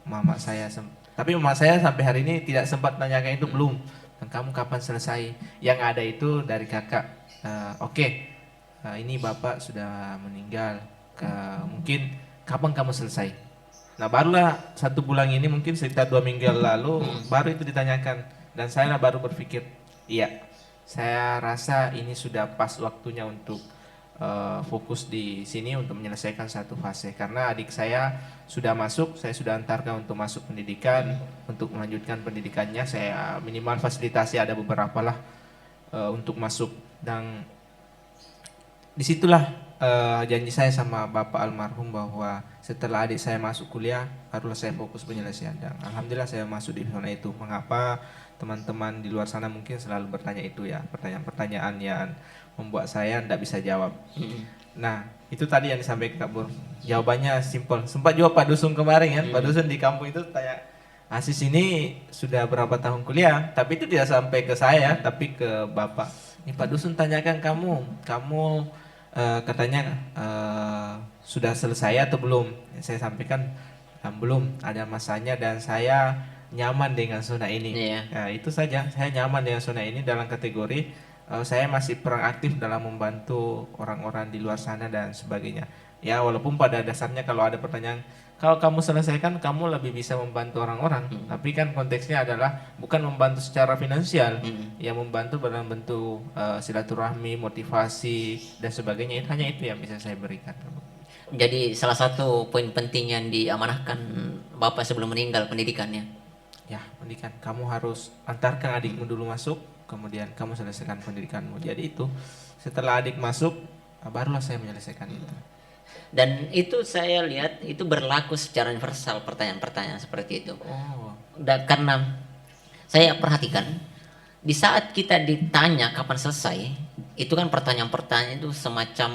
mama saya, tapi mama saya sampai hari ini tidak sempat nanyakan itu, belum. Dan kamu kapan selesai? Yang ada itu dari kakak. Oke, ini bapak sudah meninggal. Mungkin kapan kamu selesai? Nah barulah 1 bulan ini, mungkin sekitar 2 minggu lalu baru itu ditanyakan. Dan saya baru berpikir, iya, saya rasa ini sudah pas waktunya untuk fokus di sini untuk menyelesaikan satu fase. Karena adik saya sudah masuk, saya sudah antarkan untuk masuk pendidikan, untuk melanjutkan pendidikannya. Saya minimal fasilitasi ada beberapa lah untuk masuk. Dan disitulah janji saya sama bapak almarhum bahwa setelah adik saya masuk kuliah barulah saya fokus penyelesaian. Dan alhamdulillah saya masuk di zona itu. Mengapa teman-teman di luar sana mungkin selalu bertanya itu ya, pertanyaan-pertanyaan yang membuat saya tidak bisa jawab. Nah itu tadi yang disampaikan Kak Bur, jawabannya simpel. Sempat juga Pak Dusun kemarin ya, Pak Dusun di kampung itu tanya, Asis ini sudah berapa tahun kuliah, tapi itu tidak sampai ke saya, tapi ke bapak. Ini Pak Dusun tanyakan kamu katanya sudah selesai atau belum? Saya sampaikan belum, ada masanya dan saya nyaman dengan zona ini. Nah, itu saja, saya nyaman dengan zona ini dalam kategori saya masih perang aktif dalam membantu orang-orang di luar sana dan sebagainya. Ya walaupun pada dasarnya kalau ada pertanyaan, kalau kamu selesaikan kamu lebih bisa membantu orang-orang, tapi kan konteksnya adalah bukan membantu secara finansial, yang membantu dalam bentuk silaturahmi, motivasi dan sebagainya. Hanya itu yang bisa saya berikan. Jadi salah satu poin penting yang diamanahkan Bapak sebelum meninggal pendidikannya. Ya, pendidikan. Kamu harus antarkan adikmu dulu masuk, kemudian kamu selesaikan pendidikanmu. Jadi itu, setelah adik masuk, barulah saya menyelesaikan itu. Dan itu saya lihat itu berlaku secara universal pertanyaan-pertanyaan seperti itu. Oh, Dan karena saya perhatikan di saat kita ditanya kapan selesai, itu kan pertanyaan-pertanyaan itu semacam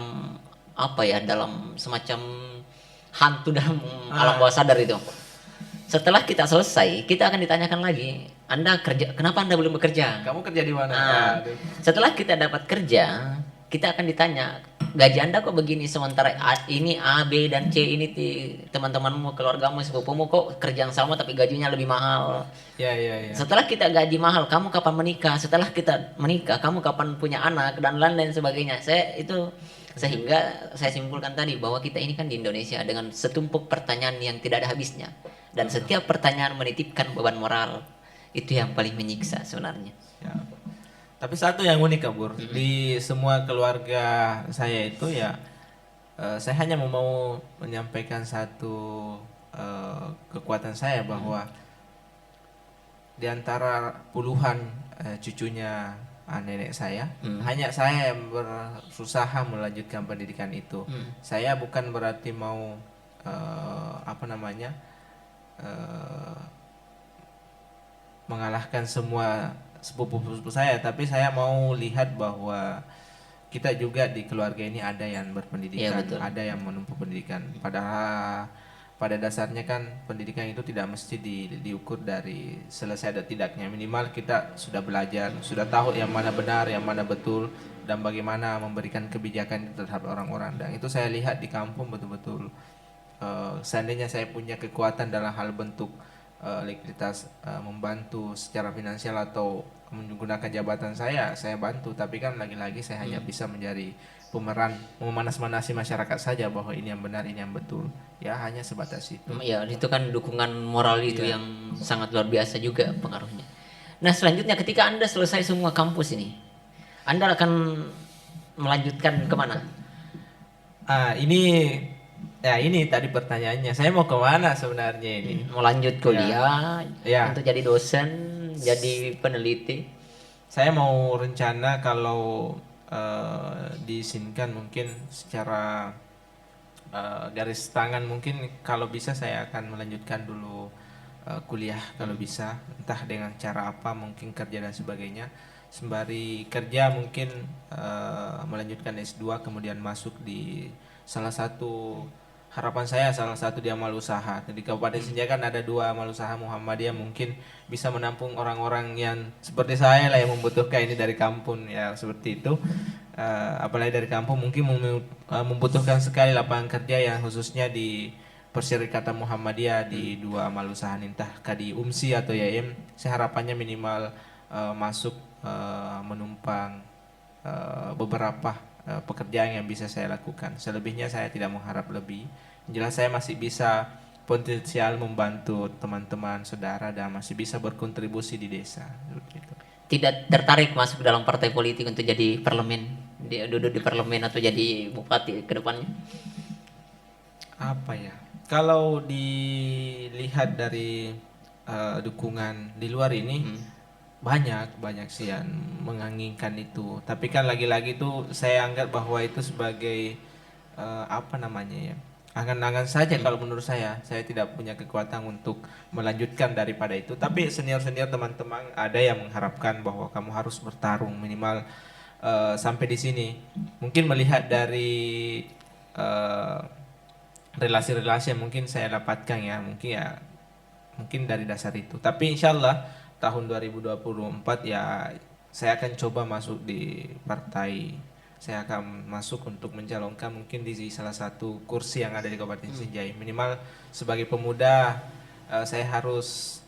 apa ya, dalam semacam hantu dalam alam bawah sadar itu. Setelah kita selesai, kita akan ditanyakan lagi, Anda kerja, kenapa Anda belum bekerja? kamu kerja di mana? Nah, Aduh. setelah kita dapat kerja, kita akan ditanya, gaji Anda kok begini, sementara ini A, B, dan C ini teman-temanmu, keluargamu, sepupumu kok kerja yang sama tapi gajinya lebih mahal. Ya, ya, ya. Setelah kita gaji mahal, kamu kapan menikah? Setelah kita menikah, kamu kapan punya anak dan lain-lain sebagainya. Sehingga saya simpulkan tadi bahwa kita ini kan di Indonesia dengan setumpuk pertanyaan yang tidak ada habisnya. Dan setiap pertanyaan menitipkan beban moral. Itu yang paling menyiksa sebenarnya. Ya. Tapi satu yang unik Kabur, di semua keluarga saya itu ya, saya hanya mau menyampaikan satu kekuatan saya bahwa di antara puluhan cucunya nenek saya, hanya saya yang berusaha melanjutkan pendidikan itu. Saya bukan berarti mau mengalahkan semua sepupu-sepupu saya, tapi saya mau lihat bahwa kita juga di keluarga ini ada yang berpendidikan, Iya, betul. ada yang menempuh pendidikan. Padahal pada dasarnya kan pendidikan itu tidak mesti diukur dari selesai atau tidaknya. Minimal kita sudah belajar, sudah tahu yang mana benar, yang mana betul, dan bagaimana memberikan kebijakan terhadap orang-orang. Dan itu saya lihat di kampung betul-betul. Seandainya saya punya kekuatan dalam hal bentuk likuiditas, membantu secara finansial atau menggunakan jabatan saya bantu. Tapi kan lagi-lagi saya hanya bisa menjadi pemeran, memanas-manasi masyarakat saja bahwa ini yang benar, ini yang betul. Ya hanya sebatas itu. Ya, itu kan dukungan moral itu Iya. yang sangat luar biasa juga pengaruhnya. Nah, selanjutnya ketika Anda selesai semua kampus ini, Anda akan melanjutkan kemana? Ini tadi pertanyaannya. Saya mau kemana sebenarnya ini? Mau lanjut kuliah, Ya. untuk jadi dosen, jadi peneliti? Saya mau rencana kalau diizinkan mungkin secara garis tangan, mungkin kalau bisa saya akan melanjutkan dulu kuliah kalau bisa, entah dengan cara apa, mungkin kerja dan sebagainya. Sembari kerja mungkin melanjutkan S2 kemudian masuk di salah satu, harapan saya salah satu di amal usaha. Di Kabupaten Sinjai kan ada 2 amal usaha Muhammadiyah, mungkin bisa menampung orang-orang yang seperti saya lah yang membutuhkan ini dari kampung ya, seperti itu. Apalagi dari kampung mungkin membutuhkan sekali lapangan kerja yang khususnya di Perserikatan Muhammadiyah di 2 amal usaha, entah di UMSI atau YAIM. Saya harapannya minimal masuk menumpang beberapa pekerjaan yang bisa saya lakukan. Selebihnya saya tidak mengharap lebih. Yang jelas saya masih bisa potensial membantu teman-teman saudara dan masih bisa berkontribusi di desa. Gitu. Tidak tertarik masuk dalam partai politik untuk jadi parlemen, duduk di parlemen atau jadi bupati ke depannya? Apa ya? Kalau dilihat dari dukungan di luar ini, banyak sih yang menginginkan itu. Tapi kan lagi-lagi itu saya anggap bahwa itu sebagai angan-angan saja. Kalau menurut saya tidak punya kekuatan untuk melanjutkan daripada itu. Tapi senior-senior teman-teman ada yang mengharapkan bahwa kamu harus bertarung minimal sampai di sini. Mungkin melihat dari relasi-relasi yang mungkin saya dapatkan ya, mungkin dari dasar itu. Tapi insya Allah tahun 2024 ya saya akan coba masuk di partai. Saya akan masuk untuk mencalonkan mungkin di salah satu kursi yang ada di Kabupaten Sinjai. Minimal sebagai pemuda saya harus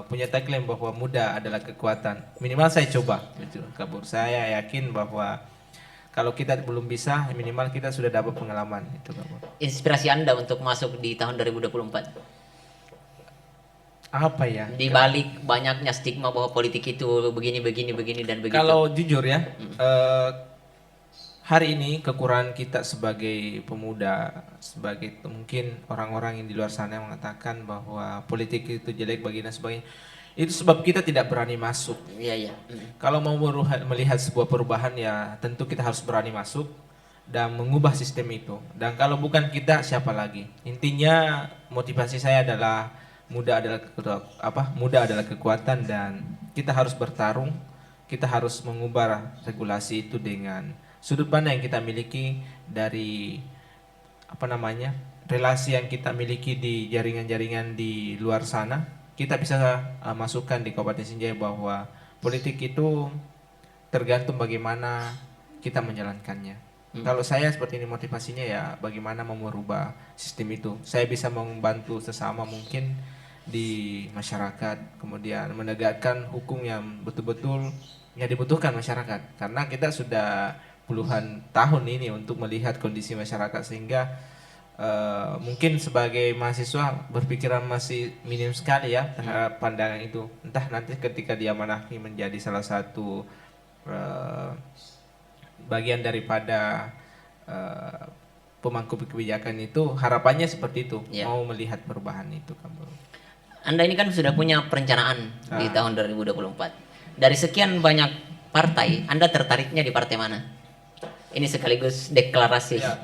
punya tagline bahwa muda adalah kekuatan. Minimal saya coba gitu, Kabur. Saya yakin bahwa kalau kita belum bisa, minimal kita sudah dapat pengalaman itu, Kabur. Inspirasi Anda untuk masuk di tahun 2024? Apa ya? Di balik banyaknya stigma bahwa politik itu begini dan begitu. Kalau jujur ya, hari ini kekurangan kita sebagai pemuda, sebagai mungkin orang-orang yang di luar sana yang mengatakan bahwa politik itu jelek bagi dan sebagainya. Itu sebab kita tidak berani masuk. Iya, iya. Kalau mau melihat sebuah perubahan ya tentu kita harus berani masuk dan mengubah sistem itu. Dan kalau bukan kita siapa lagi? Intinya motivasi saya adalah muda adalah kekuatan dan kita harus bertarung. Kita harus mengubah regulasi itu dengan sudut pandang yang kita miliki dari relasi yang kita miliki di jaringan-jaringan di luar sana. Kita bisa masukkan di Kabupaten Sinjai bahwa politik itu tergantung bagaimana kita menjalankannya. Kalau saya seperti ini motivasinya ya bagaimana mau merubah sistem itu. Saya bisa membantu sesama mungkin di masyarakat, kemudian menegakkan hukum yang betul-betul yang dibutuhkan masyarakat. Karena kita sudah puluhan tahun ini untuk melihat kondisi masyarakat sehingga mungkin sebagai mahasiswa berpikiran masih minim sekali ya terhadap pandangan itu. Entah nanti ketika dia diamanahi menjadi salah satu bagian daripada pemangku kebijakan itu harapannya seperti itu, mau melihat perubahan itu kan bro. Anda ini kan sudah punya perencanaan di tahun 2024. Dari sekian banyak partai, Anda tertariknya di partai mana? Ini sekaligus deklarasi. Ya.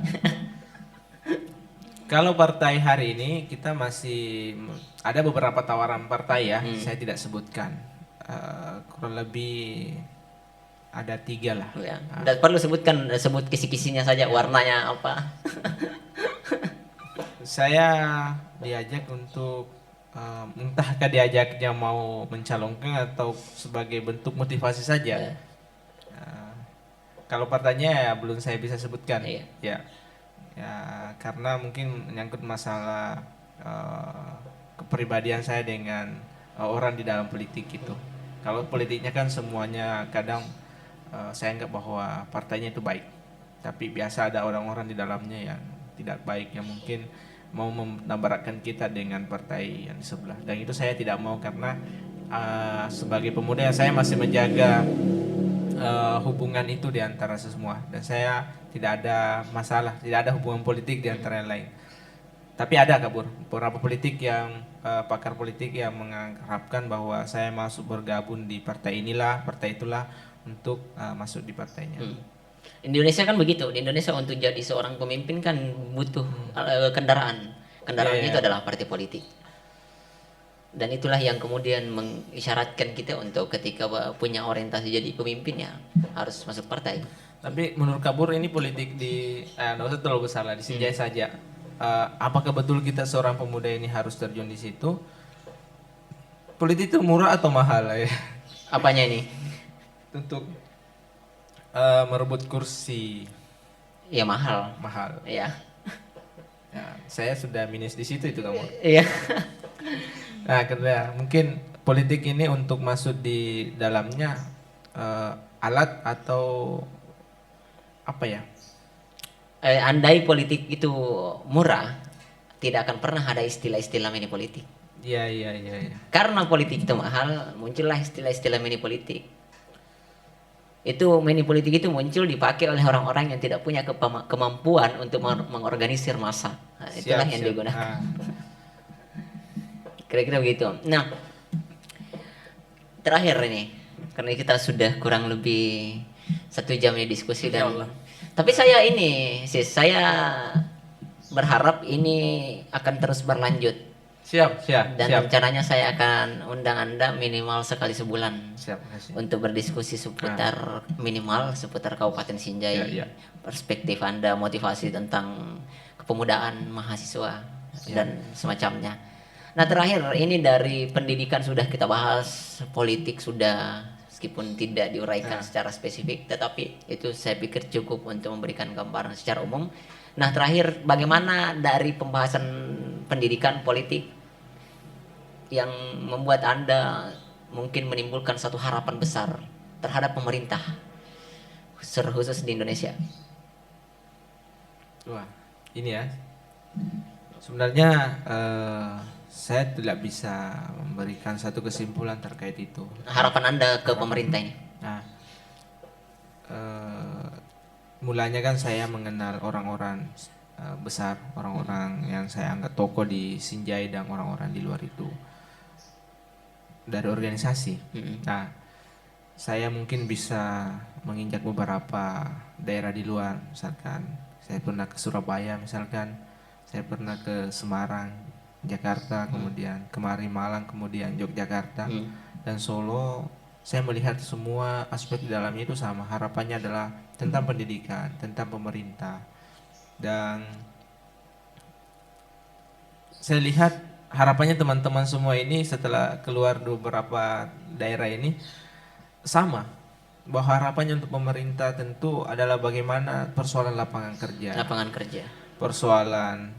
Kalau partai hari ini kita masih ada beberapa tawaran partai ya, saya tidak sebutkan. Kurang lebih ada 3 lah. Ya. Dan perlu sebut kisi-kisinya saja, warnanya apa? Saya diajak untuk entahkah diajaknya mau mencalonkan atau sebagai bentuk motivasi saja. Kalau partainya ya belum saya bisa sebutkan. Ya, karena mungkin menyangkut masalah kepribadian saya dengan orang di dalam politik itu. Kalau politiknya kan semuanya kadang saya anggap bahwa partainya itu baik, tapi biasa ada orang-orang di dalamnya yang tidak baik yang mungkin mau menambahkan kita dengan partai yang di sebelah, dan itu saya tidak mau karena sebagai pemuda saya masih menjaga hubungan itu di antara semua, dan saya tidak ada masalah, tidak ada hubungan politik di antara yang lain. Tapi ada beberapa politik yang pakar politik yang mengharapkan bahwa saya masuk bergabung di partai inilah, partai itulah untuk masuk di partainya. Indonesia kan begitu. Di Indonesia untuk jadi seorang pemimpin kan butuh kendaraan. Kendaraannya itu adalah partai politik. Dan itulah yang kemudian mengisyaratkan kita untuk ketika punya orientasi jadi pemimpin ya harus masuk partai. Tapi menurut Kabur ini politik di nggak usah terlalu besar lah, di Sinjai saja. Apakah betul kita seorang pemuda ini harus terjun di situ? Politik itu murah atau mahal ya? Apanya ini? Untuk merebut kursi. Ya mahal. Mahal. Iya. Ya, saya sudah minus di situ itu kamu. Iya. Nah, karena mungkin politik ini untuk masuk di dalamnya alat atau apa ya? Andai politik itu murah, tidak akan pernah ada istilah-istilah money politik. Iya. Karena politik itu mahal, muncullah istilah-istilah money politik. Itu money politik itu muncul dipakai oleh orang-orang yang tidak punya kemampuan untuk mengorganisir massa. Nah, itulah yang digunakan. Kira-kira begitu. Nah, terakhir ini, karena kita sudah kurang lebih 1 jam ini diskusi dan tapi saya berharap ini akan terus berlanjut. Siap. Dan rencananya saya akan undang Anda minimal sekali sebulan. Siap. Untuk berdiskusi seputar minimal seputar Kabupaten Sinjai. Perspektif Anda, motivasi tentang kepemudaan mahasiswa dan semacamnya. Nah, terakhir ini dari pendidikan sudah kita bahas, politik sudah, meskipun tidak diuraikan secara spesifik, tetapi itu saya pikir cukup untuk memberikan gambaran secara umum. Nah, terakhir bagaimana dari pembahasan pendidikan politik yang membuat Anda mungkin menimbulkan satu harapan besar terhadap pemerintah khusus di Indonesia? Wah, ini ya. Sebenarnya saya tidak bisa memberikan satu kesimpulan terkait itu. Harapan Anda ke pemerintah ini? Nah, mulanya kan saya mengenal orang-orang besar, orang-orang yang saya anggap tokoh di Sinjai dan orang-orang di luar itu dari organisasi. Nah, saya mungkin bisa menginjak beberapa daerah di luar, misalkan saya pernah ke Surabaya, misalkan saya pernah ke Semarang, Jakarta, kemudian kemari Malang, kemudian Yogyakarta dan Solo. Saya melihat semua aspek di dalamnya itu sama. Harapannya adalah tentang pendidikan, tentang pemerintah. Dan saya lihat harapannya teman-teman semua ini setelah keluar di beberapa daerah ini sama, bahwa harapannya untuk pemerintah tentu adalah bagaimana persoalan lapangan kerja, persoalan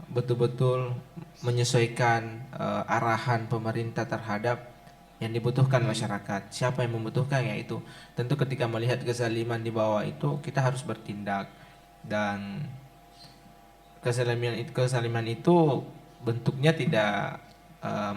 betul-betul menyesuaikan arahan pemerintah terhadap yang dibutuhkan masyarakat. Siapa yang membutuhkan, yaitu tentu ketika melihat kezaliman di bawah itu kita harus bertindak. Dan kezaliman itu bentuknya tidak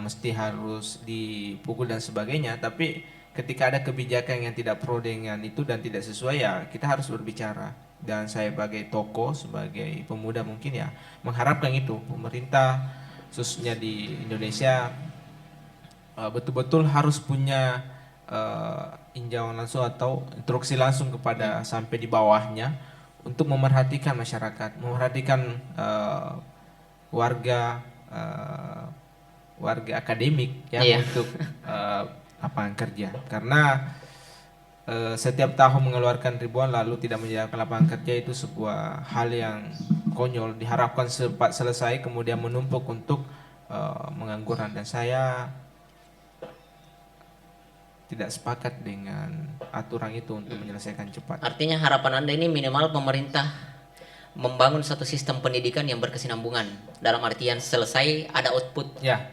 mesti harus dipukul dan sebagainya, tapi ketika ada kebijakan yang tidak pro dengan itu dan tidak sesuai, ya kita harus berbicara. Dan saya sebagai tokoh, sebagai pemuda mungkin ya mengharapkan itu pemerintah khususnya di Indonesia betul-betul harus punya injauan langsung atau instruksi langsung kepada sampai di bawahnya untuk memerhatikan masyarakat, memerhatikan warga warga akademik ya, untuk lapangan kerja. Karena setiap tahun mengeluarkan ribuan lalu tidak menyediakan lapangan kerja itu sebuah hal yang konyol. Diharapkan cepat selesai kemudian menumpuk untuk pengangguran, dan saya tidak sepakat dengan aturan itu untuk menyelesaikan cepat. Artinya harapan Anda ini minimal pemerintah membangun satu sistem pendidikan yang berkesinambungan, dalam artian selesai ada output. Ya.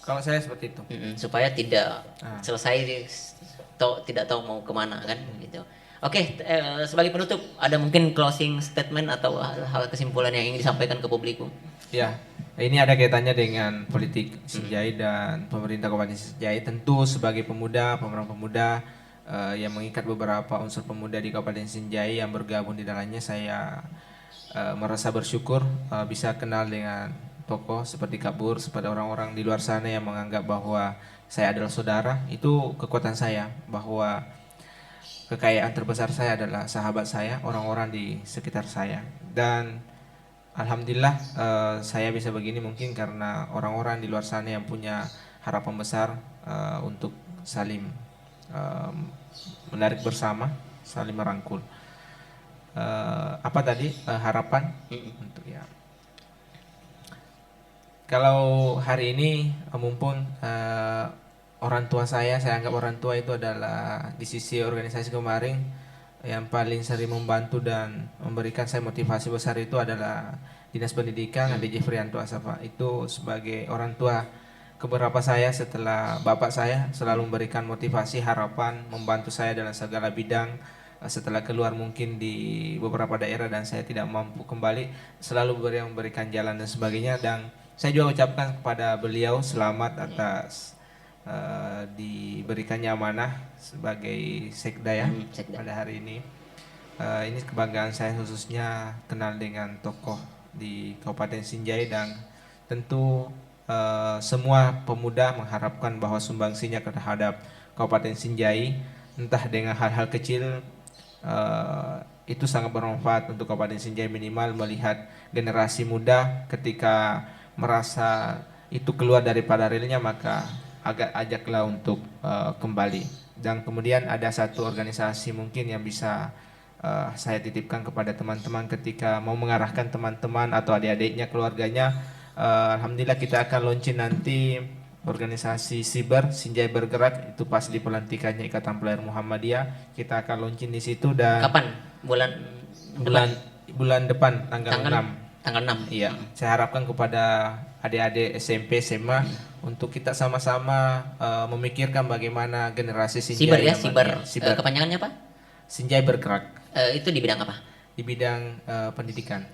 Kalau saya seperti itu. Supaya tidak selesai tidak tahu mau kemana kan gitu. Oke, sebagai penutup ada mungkin closing statement atau hal kesimpulan yang ingin disampaikan ke publik? Ya, ini ada kaitannya dengan politik Sinjai dan pemerintah Kabupaten Sinjai. Tentu sebagai pemuda, pemeran pemuda yang mengikat beberapa unsur pemuda di Kabupaten Sinjai yang bergabung di dalamnya, saya merasa bersyukur bisa kenal dengan tokoh seperti Kabur, seperti orang-orang di luar sana yang menganggap bahwa saya adalah saudara. Itu kekuatan saya, bahwa kekayaan terbesar saya adalah sahabat saya, orang-orang di sekitar saya. Dan alhamdulillah saya bisa begini mungkin karena orang-orang di luar sana yang punya harapan besar untuk saling menarik bersama, saling merangkul. Apa tadi harapan untuk ya. Kalau hari ini mumpung orang tua saya anggap orang tua itu adalah di sisi organisasi kemarin yang paling sering membantu dan memberikan saya motivasi besar itu adalah Dinas Pendidikan, Ade Jefrianto Asafa. Itu sebagai orang tua keberapa saya setelah bapak saya selalu memberikan motivasi, harapan, membantu saya dalam segala bidang. Setelah keluar mungkin di beberapa daerah dan saya tidak mampu kembali, selalu memberikan jalan dan sebagainya. Dan saya juga ucapkan kepada beliau selamat atas diberikannya amanah sebagai sekda ya pada hari ini. Ini kebanggaan saya khususnya kenal dengan tokoh di Kabupaten Sinjai, dan tentu semua pemuda mengharapkan bahwa sumbangsinya terhadap Kabupaten Sinjai entah dengan hal-hal kecil itu sangat bermanfaat untuk Kabupaten Sinjai. Minimal melihat generasi muda ketika merasa itu keluar daripada realnya, maka ajaklah untuk kembali. Dan kemudian ada satu organisasi mungkin yang bisa saya titipkan kepada teman-teman ketika mau mengarahkan teman-teman atau adik-adiknya, keluarganya. Alhamdulillah kita akan launching nanti organisasi Siber Sinjai Bergerak, itu pas di pelantikannya Ikatan Pelajar Muhammadiyah. Kita akan launching di situ. Dan kapan? bulan depan tanggal 6. Tanggal 6. Iya, saya harapkan kepada adik-adik SMP, SMA untuk kita sama-sama memikirkan bagaimana generasi Sinjai Siber. Kepanjangannya apa? Sinjai Bergerak. Itu di bidang apa? Di bidang pendidikan.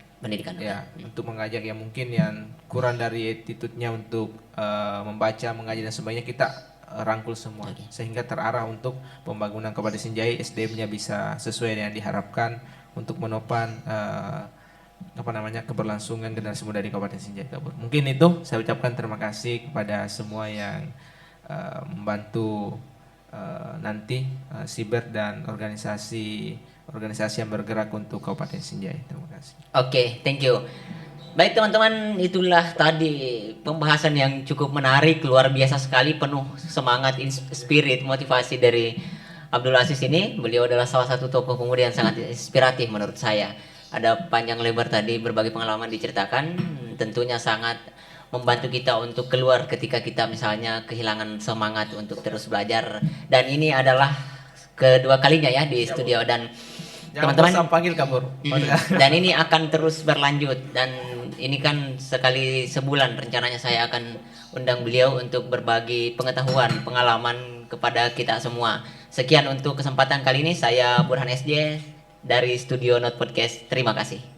Ya, untuk mengajak yang mungkin yang kurang dari attitude-nya untuk membaca, mengaji dan sebagainya, kita rangkul semua sehingga terarah untuk pembangunan Kabupaten Sinjai, SDM-nya bisa sesuai dengan diharapkan untuk menopang keberlangsungan generasi muda di Kabupaten Sinjai Kabur. Mungkin itu saya ucapkan terima kasih kepada semua yang membantu nanti Siber dan organisasi yang bergerak untuk Kabupaten Sinjai. Terima kasih. Oke, thank you. Baik teman-teman, itulah tadi pembahasan yang cukup menarik, luar biasa sekali, penuh semangat, spirit, motivasi dari Abdul Aziz ini. Beliau adalah salah satu tokoh pemuda yang sangat inspiratif menurut saya. Ada panjang lebar tadi berbagai pengalaman diceritakan, tentunya sangat membantu kita untuk keluar ketika kita misalnya kehilangan semangat untuk terus belajar. Dan ini adalah kedua kalinya ya di studio, dan teman-teman panggil Kabur. Dan ini akan terus berlanjut, dan ini kan sekali sebulan rencananya saya akan undang beliau untuk berbagi pengetahuan, pengalaman kepada kita semua. Sekian untuk kesempatan kali ini, saya Burhan SJ dari Studio Note Podcast. Terima kasih.